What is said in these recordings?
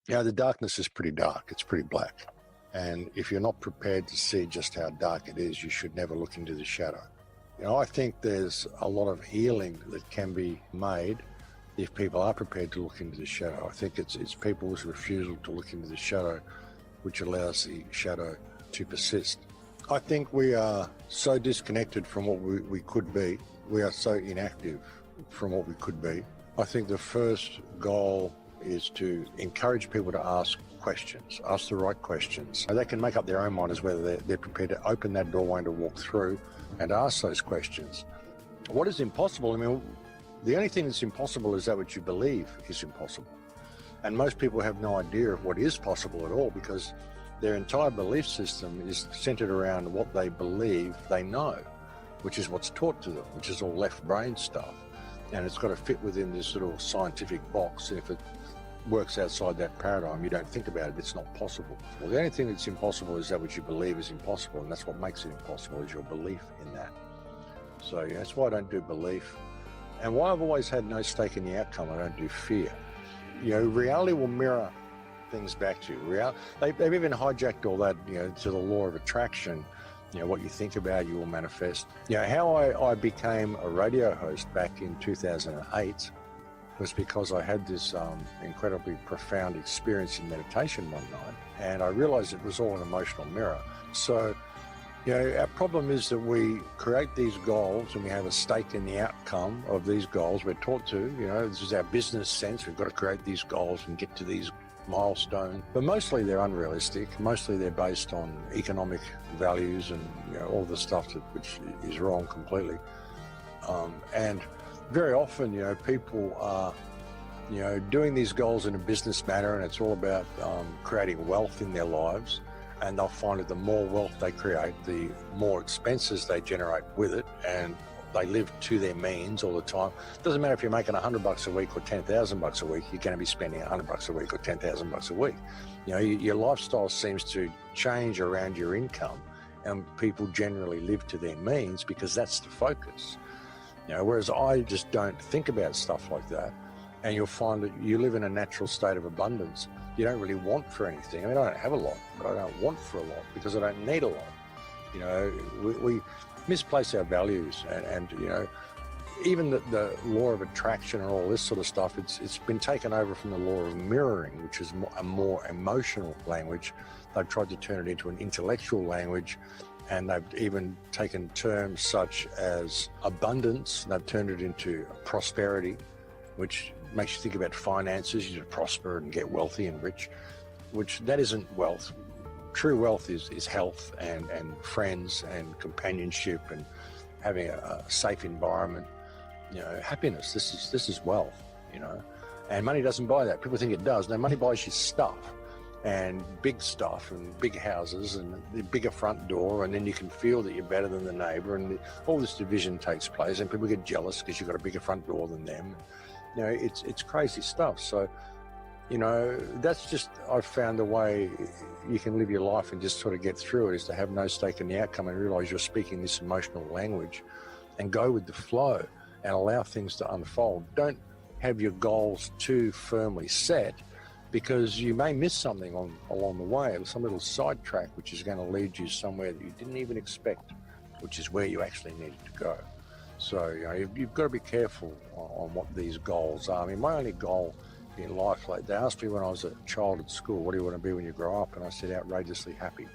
The darkness is pretty dark. It's pretty black. And if you're not prepared to see just how dark it is, you should never look into the shadow. I think there's a lot of healing that can be made if people are prepared to look into the shadow. I think it's people's refusal to look into the shadow which allows the shadow to persist. I think we are so disconnected from what we could be. We are so inactive from what we could be. I think the first goal is to encourage people to ask questions, ask the right questions. They can make up their own mind as whether they're prepared to open that doorway to walk through and ask those questions. What is impossible? The only thing that's impossible is that which you believe is impossible. And most people have no idea of what is possible at all because their entire belief system is centered around what they believe they know, which is what's taught to them, which is all left brain stuff. And it's got to fit within this little scientific box. And if it works outside that paradigm, you don't think about it, it's not possible. Well, the only thing that's impossible is that which you believe is impossible, and that's what makes it impossible, is your belief in that. So that's why I don't do belief. And why I've always had no stake in the outcome, I don't do fear. Reality will mirror things back to you. They've even hijacked all that, to the law of attraction. What you think about, you will manifest. How I became a radio host back in 2008 was because I had this incredibly profound experience in meditation one night, and I realized it was all an emotional mirror. So, our problem is that we create these goals and we have a stake in the outcome of these goals. We're taught to, this is our business sense. We've got to create these goals and get to these milestones. But mostly they're unrealistic. Mostly they're based on economic values and all the stuff which is wrong completely. And very often, people are, doing these goals in a business manner, and it's all about creating wealth in their lives. And they'll find that the more wealth they create, the more expenses they generate with it, and they live to their means all the time. It doesn't matter if you're making $100 a week or $10,000 a week, you're going to be spending $100 a week or $10,000 a week. Your lifestyle seems to change around your income, and people generally live to their means because that's the focus. Whereas I just don't think about stuff like that. And you'll find that you live in a natural state of abundance. You don't really want for anything. I don't have a lot, but I don't want for a lot because I don't need a lot. We misplace our values, and even the law of attraction and all this sort of stuff, it's been taken over from the law of mirroring, which is a more emotional language. They've tried to turn it into an intellectual language, and they've even taken terms such as abundance, and they've turned it into prosperity, which makes you think about finances, you prosper and get wealthy and rich, which that isn't wealth. True wealth is health and friends and companionship and having a safe environment. Happiness, this is wealth, and money doesn't buy that. People think it does. No, money buys you stuff and big houses and the bigger front door, and then you can feel that you're better than the neighbor, and all this division takes place, and people get jealous because you've got a bigger front door than them. It's crazy stuff. So, that's just, I've found the way you can live your life and just sort of get through it is to have no stake in the outcome and realize you're speaking this emotional language and go with the flow and allow things to unfold. Don't have your goals too firmly set, because you may miss something along the way, some little sidetrack which is going to lead you somewhere that you didn't even expect, which is where you actually needed to go. So you've got to be careful on what these goals are. My only goal in life, like they asked me when I was a child at school, what do you want to be when you grow up? And I said, outrageously happy.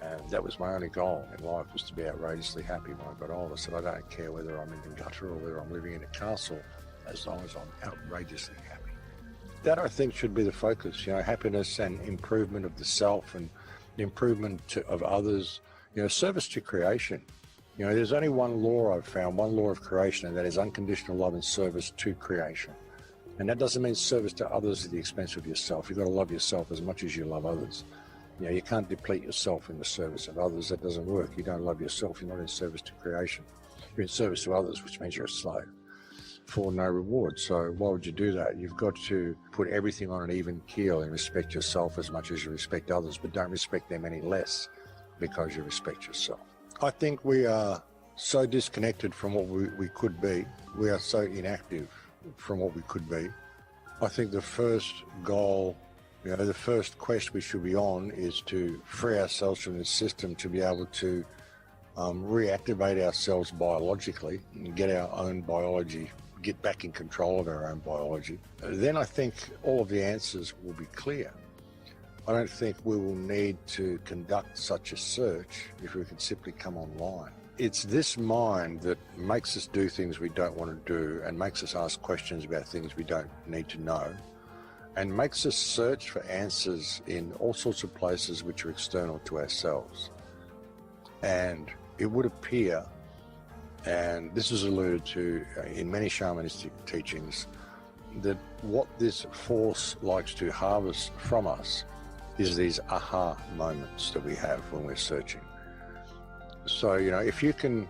And that was my only goal in life, was to be outrageously happy when I got older. I said, I don't care whether I'm in the gutter or whether I'm living in a castle, as long as I'm outrageously happy. That, I think, should be the focus, happiness and improvement of the self and improvement of others, service to creation. There's only one law I've found, one law of creation, and that is unconditional love and service to creation. And that doesn't mean service to others at the expense of yourself. You've got to love yourself as much as you love others. You can't deplete yourself in the service of others. That doesn't work. You don't love yourself. You're not in service to creation. You're in service to others, which means you're a slave for no reward. So why would you do that? You've got to put everything on an even keel and respect yourself as much as you respect others, but don't respect them any less because you respect yourself. I think we are so disconnected from what we could be. We are so inactive from what we could be. I think the first goal You know, the first quest we should be on is to free ourselves from this system to be able to reactivate ourselves biologically and get our own biology, get back in control of our own biology. Then I think all of the answers will be clear. I don't think we will need to conduct such a search if we can simply come online. It's this mind that makes us do things we don't want to do and makes us ask questions about things we don't need to know and makes us search for answers in all sorts of places which are external to ourselves. And it would appear, and this is alluded to in many shamanistic teachings, that what this force likes to harvest from us is these aha moments that we have when we're searching. So, you know, if you can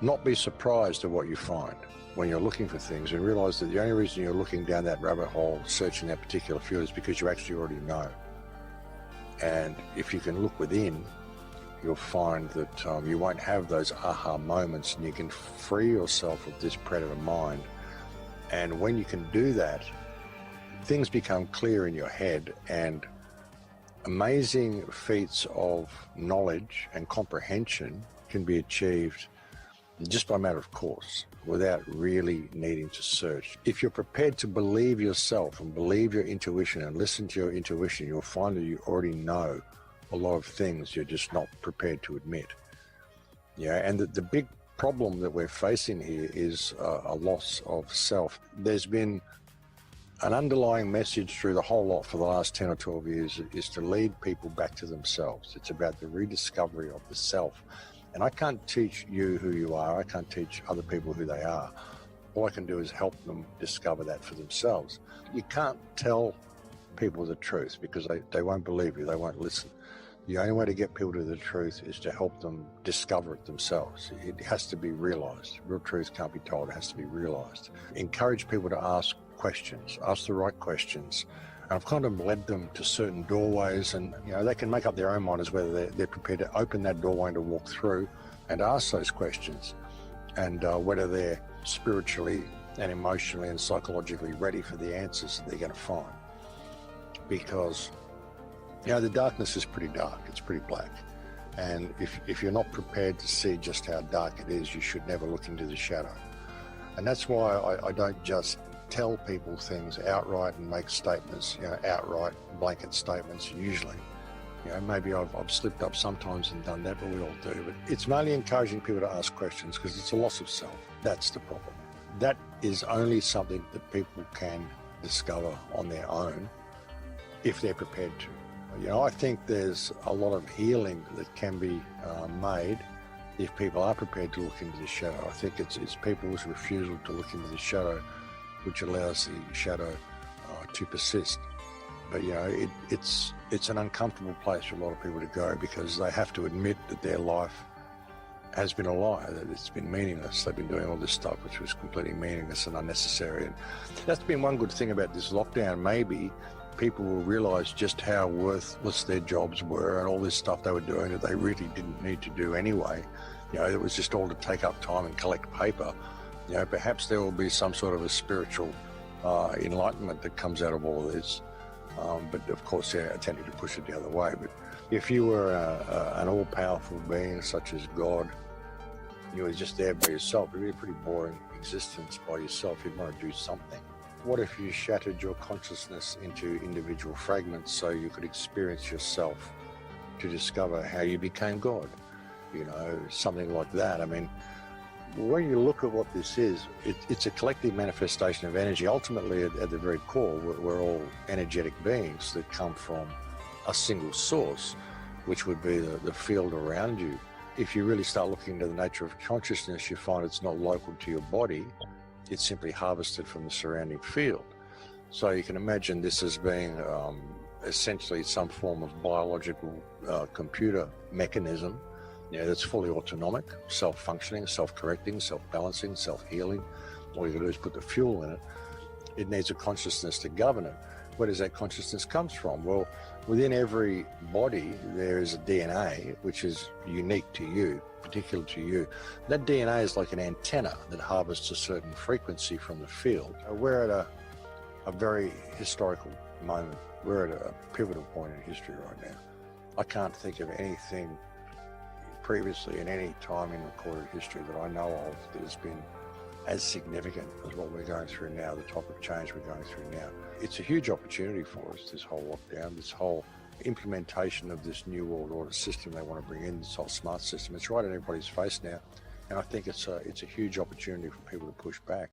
not be surprised at what you find when you're looking for things and realize that the only reason you're looking down that rabbit hole, searching that particular field, is because you actually already know. And if you can look within, you'll find that you won't have those aha moments and you can free yourself of this predator mind. And when you can do that, things become clear in your head and amazing feats of knowledge and comprehension can be achieved just by matter of course, without really needing to search. If you're prepared to believe yourself and believe your intuition and listen to your intuition, you'll find that you already know a lot of things you're just not prepared to admit. Yeah, and the big problem that we're facing here is a loss of self. There's been an underlying message through the whole lot for the last 10 or 12 years is to lead people back to themselves. It's about the rediscovery of the self. And I can't teach you who you are. I can't teach other people who they are. All I can do is help them discover that for themselves. You can't tell people the truth because they won't believe you. They won't listen. The only way to get people to the truth is to help them discover it themselves. It has to be realized. Real truth can't be told. It has to be realized. Encourage people to ask questions, ask the right questions. And I've kind of led them to certain doorways and, you know, they can make up their own mind as whether they're prepared to open that doorway and to walk through and ask those questions and whether they're spiritually and emotionally and psychologically ready for the answers that they're going to find. Because, you know, the darkness is pretty dark. It's pretty black. And if you're not prepared to see just how dark it is, you should never look into the shadow. And that's why I don't just tell people things outright and make statements, you know, outright blanket statements usually. You know, maybe I've slipped up sometimes and done that, but we all do. But it's mainly encouraging people to ask questions because it's a loss of self. That's the problem. That is only something that people can discover on their own if they're prepared to. You know, I think there's a lot of healing that can be made if people are prepared to look into the shadow. I think it's people's refusal to look into the shadow which allows the shadow to persist. But, you know, it's an uncomfortable place for a lot of people to go because they have to admit that their life has been a lie, that it's been meaningless. They've been doing all this stuff which was completely meaningless and unnecessary. And that's been one good thing about this lockdown. Maybe people will realize just how worthless their jobs were and all this stuff they were doing that they really didn't need to do anyway. You know, it was just all to take up time and collect paper. You know, perhaps there will be some sort of a spiritual enlightenment that comes out of all of this. But of course, yeah, I tended to push it the other way. But if you were an all-powerful being such as God, you were just there by yourself, it would be a pretty boring existence by yourself. You'd want to do something. What if you shattered your consciousness into individual fragments so you could experience yourself to discover how you became God? You know, something like that. I mean, when you look at what this is, it's a collective manifestation of energy. Ultimately, at the very core, we're all energetic beings that come from a single source, which would be the field around you. If you really start looking into the nature of consciousness, you find it's not local to your body. It's simply harvested from the surrounding field. So you can imagine this as being essentially some form of biological computer mechanism, you know, that's fully autonomic, self-functioning, self-correcting, self-balancing, self-healing. All you got to do is put the fuel in it. It needs a consciousness to govern it. Where does that consciousness come from? Well, within every body, there is a DNA which is unique to you, particular to you. That DNA is like an antenna that harvests a certain frequency from the field. We're at a very historical moment We're at a pivotal point in history right now. I can't think of anything previously in any time in recorded history that I know of that has been as significant as what we're going through now, the type of change we're going through now. It's a huge opportunity for us, this whole lockdown, this whole implementation of this new world order system they want to bring in, this whole smart system. It's right in everybody's face now. And I think it's a huge opportunity for people to push back.